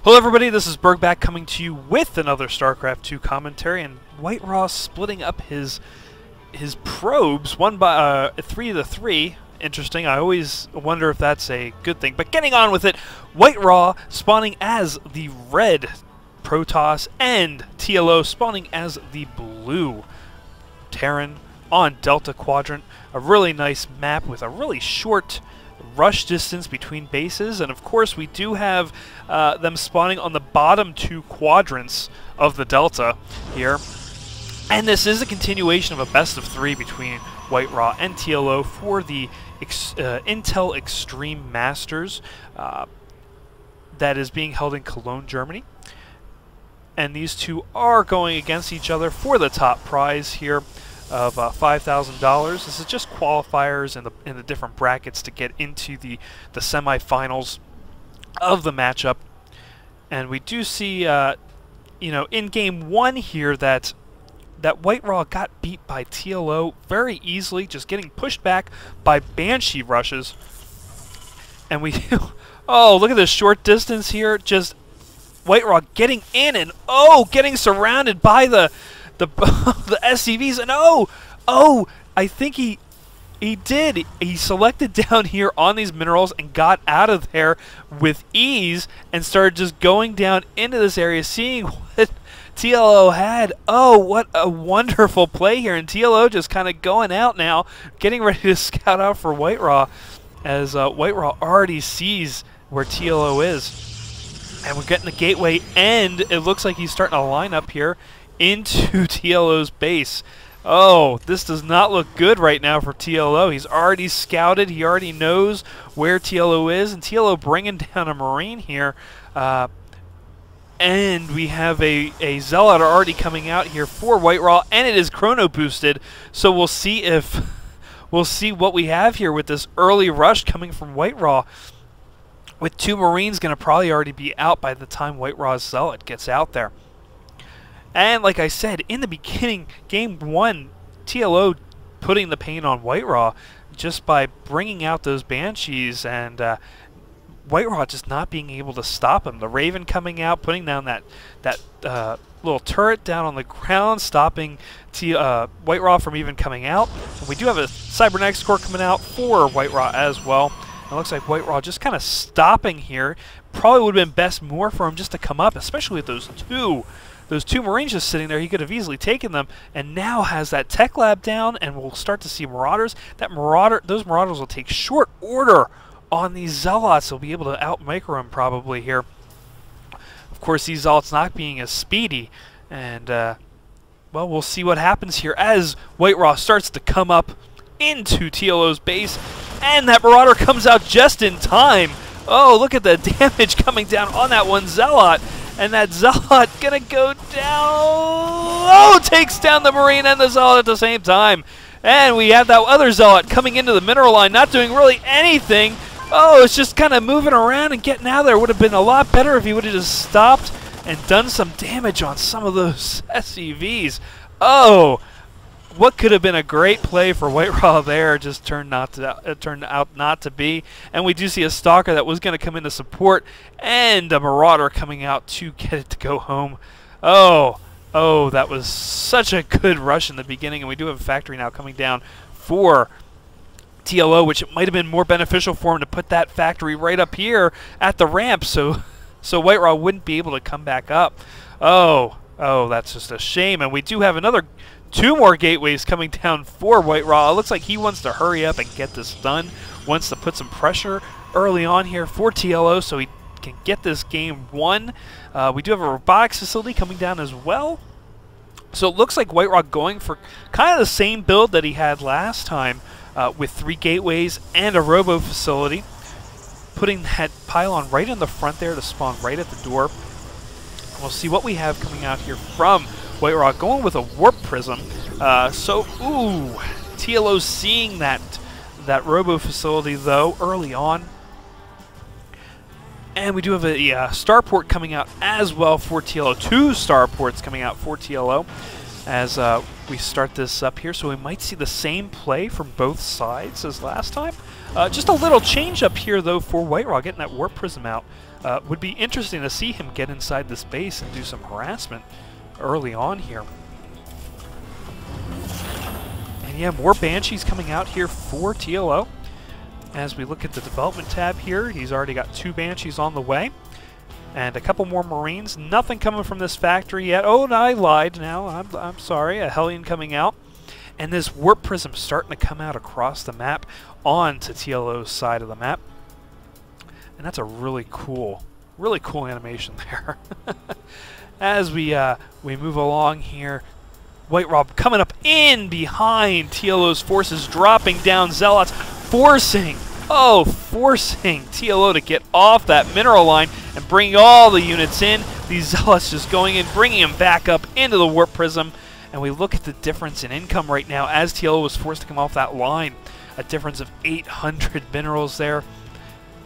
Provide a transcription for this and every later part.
Hello everybody, this is Burgback coming to you with another Starcraft 2 commentary, and WhiteRa splitting up his probes, one by 3 to 3. Interesting, I always wonder if that's a good thing. But getting on with it, WhiteRa spawning as the red Protoss and TLO spawning as the blue Terran on Delta Quadrant. A really nice map with a really short rush distance between bases, and of course we do have them spawning on the bottom two quadrants of the Delta here. And this is a continuation of a best of 3 between WhiteRa and TLO for the Intel Extreme Masters that is being held in Cologne, Germany. And these two are going against each other for the top prize here of $5,000. This is just qualifiers in the different brackets to get into the semifinals of the matchup. And we do see, you know, in game 1 here that WhiteRa got beat by TLO very easily, just getting pushed back by Banshee rushes. And we, oh, look at this short distance here, just WhiteRa getting in and getting surrounded by the SCVs, and I think he did. He selected down here on these minerals and got out of there with ease and started just going down into this area, seeing what TLO had. Oh, what a wonderful play here, and TLO just kind of going out now, getting ready to scout out for WhiteRa, as WhiteRa already sees where TLO is. And we're getting the gateway, and it looks like he's starting to line up here into TLO's base. Oh, this does not look good right now for TLO. He's already scouted. He already knows where TLO is, and TLO bringing down a Marine here. And we have a Zealot already coming out here for WhiteRa, and it is chrono boosted. So we'll see what we have here with this early rush coming from WhiteRa, with 2 Marines going to probably already be out by the time WhiteRa's Zealot gets out there. And like I said, in the beginning, game 1, TLO putting the pain on WhiteRa just by bringing out those Banshees, and WhiteRa just not being able to stop him. The Raven coming out, putting down that little turret down on the ground, stopping WhiteRa from even coming out. And we do have a Cybernetics core coming out for WhiteRa as well. It looks like WhiteRa just kind of stopping here. Probably would have been best more for him just to come up, especially with those two Marines just sitting there. He could have easily taken them, and now has that tech lab down, and we'll start to see Marauders. Those Marauders will take short order on these Zealots. They'll be able to out-micro them probably here. Of course, these Zealots not being as speedy, and well, we'll see what happens here as WhiteRa starts to come up into TLO's base, and that Marauder comes out just in time. Oh, look at the damage coming down on that one Zealot. And that Zealot gonna go down. Takes down the Marine and the Zealot at the same time. And we have that other Zealot coming into the mineral line, not doing really anything. It's just kind of moving around and getting out of there. Would have been a lot better if he would have just stopped and done some damage on some of those SCVs. What could have been a great play for WhiteRa there just turned out not to be. And we do see a Stalker that was going to come in to support, and a Marauder coming out to get it to go home. That was such a good rush in the beginning, and we do have a factory now coming down for TLO, which it might have been more beneficial for him to put that factory right up here at the ramp, so WhiteRa wouldn't be able to come back up. That's just a shame. And we do have another 2 more gateways coming down for WhiteRa. It looks like he wants to hurry up and get this done, wants to put some pressure early on here for TLO so he can get this game won. We do have a robotics facility coming down as well. So it looks like WhiteRa going for kind of the same build that he had last time, with 3 gateways and a robo facility, putting that pylon right in the front there to spawn right at the door. We'll see what we have coming out here from WhiteRa, going with a warp prism. TLO seeing that robo facility though early on, and we do have a starport coming out as well for TLO. 2 starports coming out for TLO as we start this up here. So we might see the same play from both sides as last time. Just a little change up here, though, for WhiteRa, getting that Warp Prism out. Would be interesting to see him get inside this base and do some harassment early on here. And yeah, more Banshees coming out here for TLO. As we look at the development tab here, he's already got 2 Banshees on the way. And a couple more Marines. Nothing coming from this factory yet. Oh, no, I lied now. I'm sorry. A Hellion coming out. And this Warp Prism starting to come out across the map onto TLO's side of the map. And that's a really cool animation there. As we move along here, WhiteRa coming up in behind TLO's forces, dropping down Zealots, forcing TLO to get off that mineral line and bring all the units in. These Zealots just going in, bringing them back up into the Warp Prism. And we look at the difference in income right now as TLO was forced to come off that line. A difference of 800 minerals there.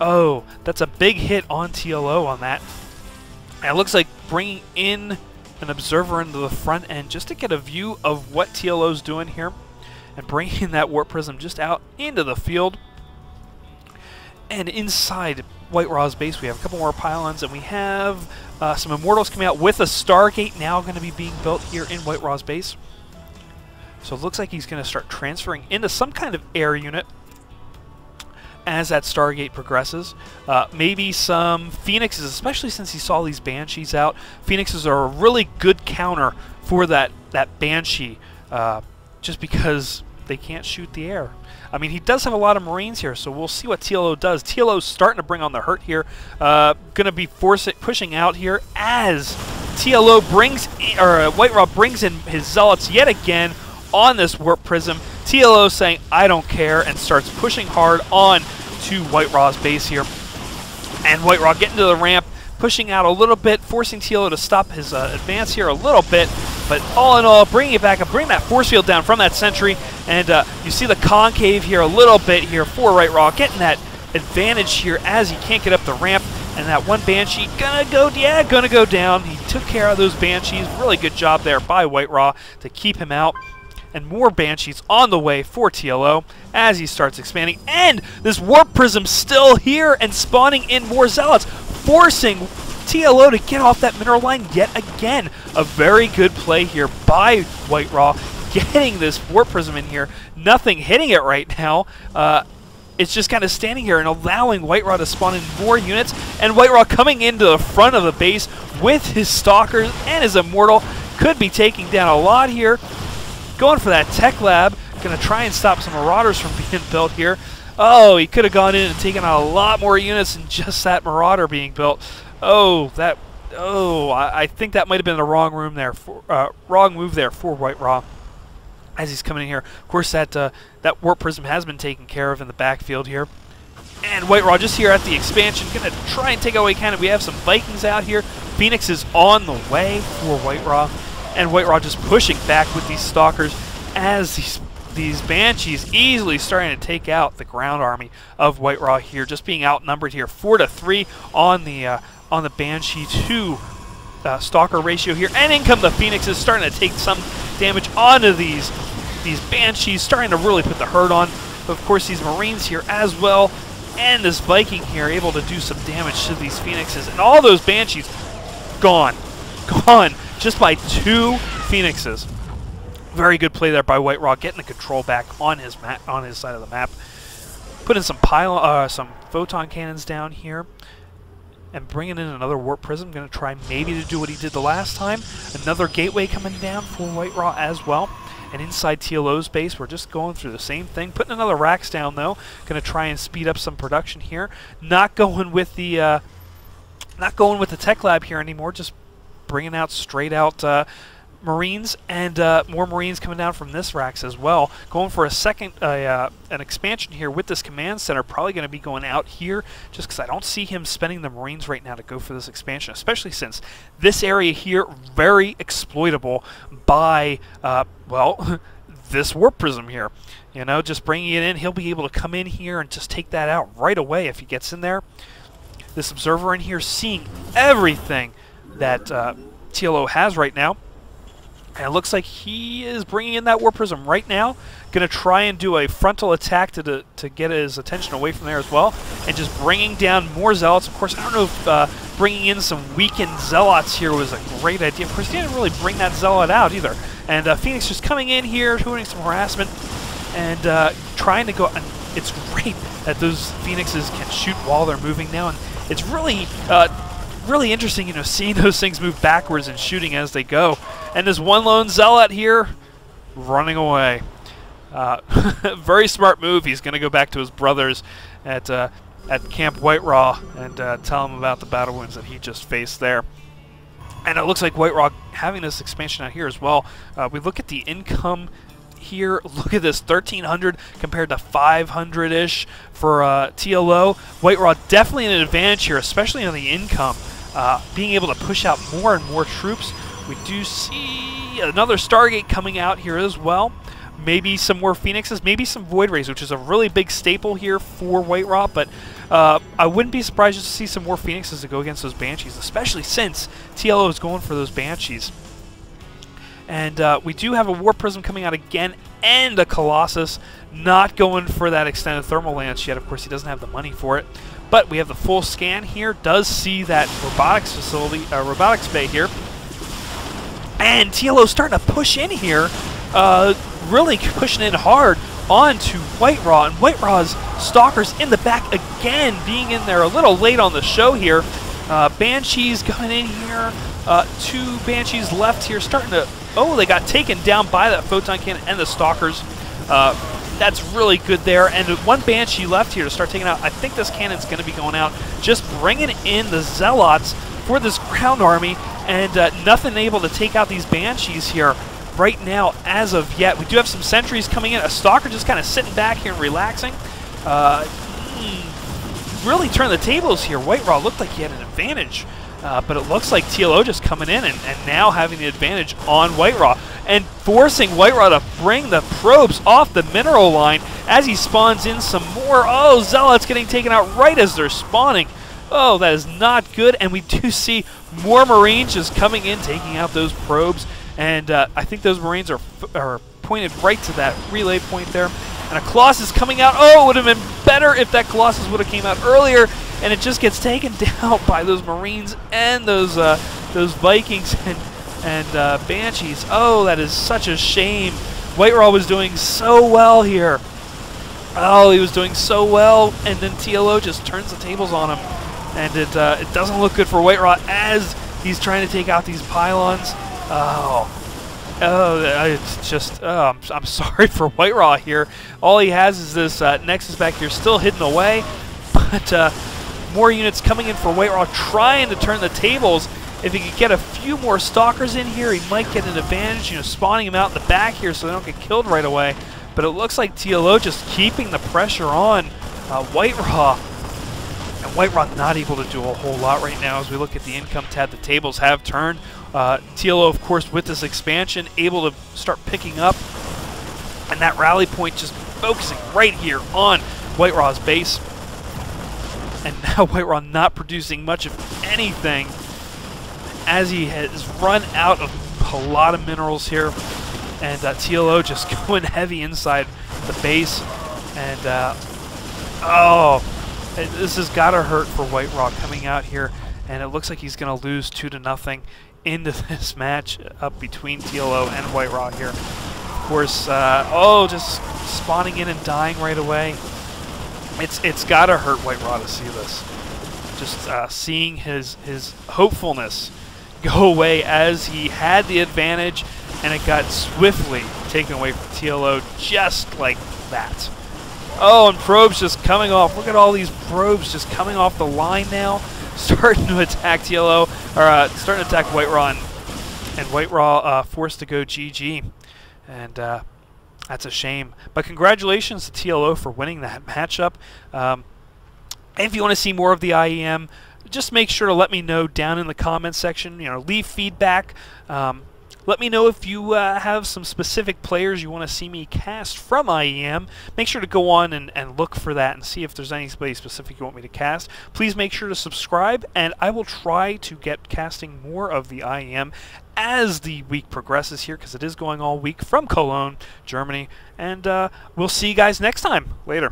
Oh, that's a big hit on TLO on that. And it looks like bringing in an observer into the front end just to get a view of what TLO's doing here. And bringing that Warp Prism just out into the field. And inside WhiteRa's base, we have a couple more pylons, and we have some Immortals coming out with a Stargate now going to be being built here in WhiteRa's base. So it looks like he's going to start transferring into some kind of air unit as that Stargate progresses. Maybe some Phoenixes, especially since he saw these Banshees out. Phoenixes are a really good counter for that Banshee, just because they can't shoot the air. I mean, he does have a lot of Marines here, so we'll see what TLO does. TLO's starting to bring on the hurt here. Going to be pushing out here as TLO brings in, or WhiteRa brings in his Zealots yet again on this Warp Prism. TLO saying, I don't care, and starts pushing hard on to WhiteRa's base here. And WhiteRa getting to the ramp, pushing out a little bit, forcing TLO to stop his advance here a little bit. But all in all, bringing it back up, bring that force field down from that sentry. And you see the concave here a little bit here for WhiteRa, getting that advantage here as he can't get up the ramp. And that one Banshee gonna go down. He took care of those Banshees. Really good job there by WhiteRa to keep him out. And more Banshees on the way for TLO as he starts expanding. And this Warp Prism still here and spawning in more Zealots, forcing TLO to get off that mineral line yet again. A very good play here by WhiteRa, getting this Warp Prism in here. Nothing hitting it right now. It's just kind of standing here and allowing WhiteRa to spawn in more units. And WhiteRa coming into the front of the base with his Stalkers and his Immortal. Could be taking down a lot here. Going for that Tech Lab. Going to try and stop some Marauders from being built here. Oh, he could have gone in and taken out a lot more units than just that Marauder being built. I think that might have been the wrong move there for WhiteRa as he's coming in here. Of course, that Warp Prism has been taken care of in the backfield here. And WhiteRa just here at the expansion, going to try and take out what he can. We have some Vikings out here. Phoenix is on the way for WhiteRa. And WhiteRa just pushing back with these Stalkers as these Banshees easily starting to take out the ground army of WhiteRa here, just being outnumbered here 4-3 on the Banshee to Stalker ratio here. And in come the Phoenixes, starting to take some damage onto these Banshees, starting to really put the hurt on. Of course, these Marines here as well, and this Viking here able to do some damage to these Phoenixes. And all those Banshees gone just by 2 Phoenixes. Very good play there by WhiteRa, getting the control back on his side of the map. Putting some photon cannons down here, and bringing in another Warp Prism. Going to try maybe to do what he did the last time. Another gateway coming down for WhiteRa as well. And inside TLO's base, we're just going through the same thing. Putting another racks down though. Going to try and speed up some production here. Not going with the Tech Lab here anymore. Just bringing out straight out Marines, and more Marines coming down from this racks as well. Going for a second, an expansion here with this command center. Probably going to be going out here just because I don't see him spending the Marines right now to go for this expansion, especially since this area here very exploitable by, well, this Warp Prism here. You know, just bringing it in, he'll be able to come in here and just take that out right away if he gets in there. This observer in here seeing everything that TLO has right now. And it looks like he is bringing in that War Prism right now. Going to try and do a frontal attack to get his attention away from there as well. And just bringing down more Zealots. Of course, I don't know if bringing in some weakened Zealots here was a great idea. Of course, he didn't really bring that Zealot out either. And Phoenix just coming in here, doing some harassment, and trying to go. And it's great that those Phoenixes can shoot while they're moving now. And it's really... really interesting, you know, seeing those things move backwards and shooting as they go. And there's one lone Zealot here running away. Very smart move. He's going to go back to his brothers at Camp WhiteRa and tell them about the battle wounds that he just faced there. And it looks like WhiteRa having this expansion out here as well. We look at the income here. Look at this, 1,300 compared to 500-ish for TLO. WhiteRa definitely an advantage here, especially on the income. Being able to push out more and more troops. We do see another Stargate coming out here as well. Maybe some more Phoenixes, maybe some Void Rays, which is a really big staple here for WhiteRa, but I wouldn't be surprised just to see some more Phoenixes to go against those Banshees, especially since TLO is going for those Banshees. And we do have a War Prism coming out again, and a Colossus, not going for that extended thermal lance yet. Of course, he doesn't have the money for it. But we have the full scan here, does see that robotics facility, robotics bay here. And TLO starting to push in here, really pushing in hard onto WhiteRa. And WhiteRa's Stalkers in the back again, being in there a little late on the show here. Banshees coming in here, 2 Banshees left here, starting to... Oh, they got taken down by that Photon Cannon and the Stalkers. That's really good there. And 1 Banshee left here to start taking out. I think this cannon's going to be going out. Just bringing in the Zealots for this ground army. And nothing able to take out these Banshees here right now as of yet. We do have some sentries coming in. A Stalker just kind of sitting back here and relaxing. Really turned the tables here. WhiteRa looked like he had an advantage. But it looks like TLO just coming in and now having the advantage on WhiteRa and forcing WhiteRa to bring the probes off the mineral line as he spawns in some more. Oh, Zealots getting taken out right as they're spawning. Oh, that is not good. And we do see more Marines just coming in, taking out those probes. And I think those Marines are pointed right to that relay point there. And a Colossus coming out. Oh, it would have been better if that Colossus would have came out earlier. And it just gets taken down by those Marines and those Vikings and Banshees. Oh, that is such a shame. WhiteRa was doing so well here. Oh, he was doing so well, and then TLO just turns the tables on him. And it doesn't look good for WhiteRa as he's trying to take out these pylons. It's just, I'm sorry for WhiteRa here. All he has is this Nexus back here still hidden away. But more units coming in for WhiteRa, trying to turn the tables. If he could get a few more Stalkers in here, he might get an advantage, you know, spawning them out in the back here so they don't get killed right away. But it looks like TLO just keeping the pressure on WhiteRa. And WhiteRa not able to do a whole lot right now as we look at the income tab. The tables have turned. TLO, of course, with this expansion, able to start picking up. And that rally point just focusing right here on WhiteRa's base. And now WhiteRa not producing much of anything as he has run out of a lot of minerals here. And TLO just going heavy inside the base. And, oh, this has got to hurt for WhiteRa coming out here. And it looks like he's going to lose 2-0 into this match up between TLO and WhiteRa here. Of course, oh, just spawning in and dying right away. It's got to hurt WhiteRa to see this. Just seeing his hopefulness go away as he had the advantage, and it got swiftly taken away from TLO just like that. Oh, and probes just coming off. Look at all these probes just coming off the line now, starting to attack TLO, or starting to attack WhiteRa, and WhiteRa forced to go GG. And that's a shame. But congratulations to TLO for winning that matchup. If you want to see more of the IEM, just make sure to let me know down in the comments section. You know, leave feedback. Let me know if you have some specific players you want to see me cast from IEM. Make sure to go on and look for that and see if there's anybody specific you want me to cast. Please make sure to subscribe, and I will try to get casting more of the IEM as the week progresses here, because it is going all week from Cologne, Germany. And we'll see you guys next time. Later.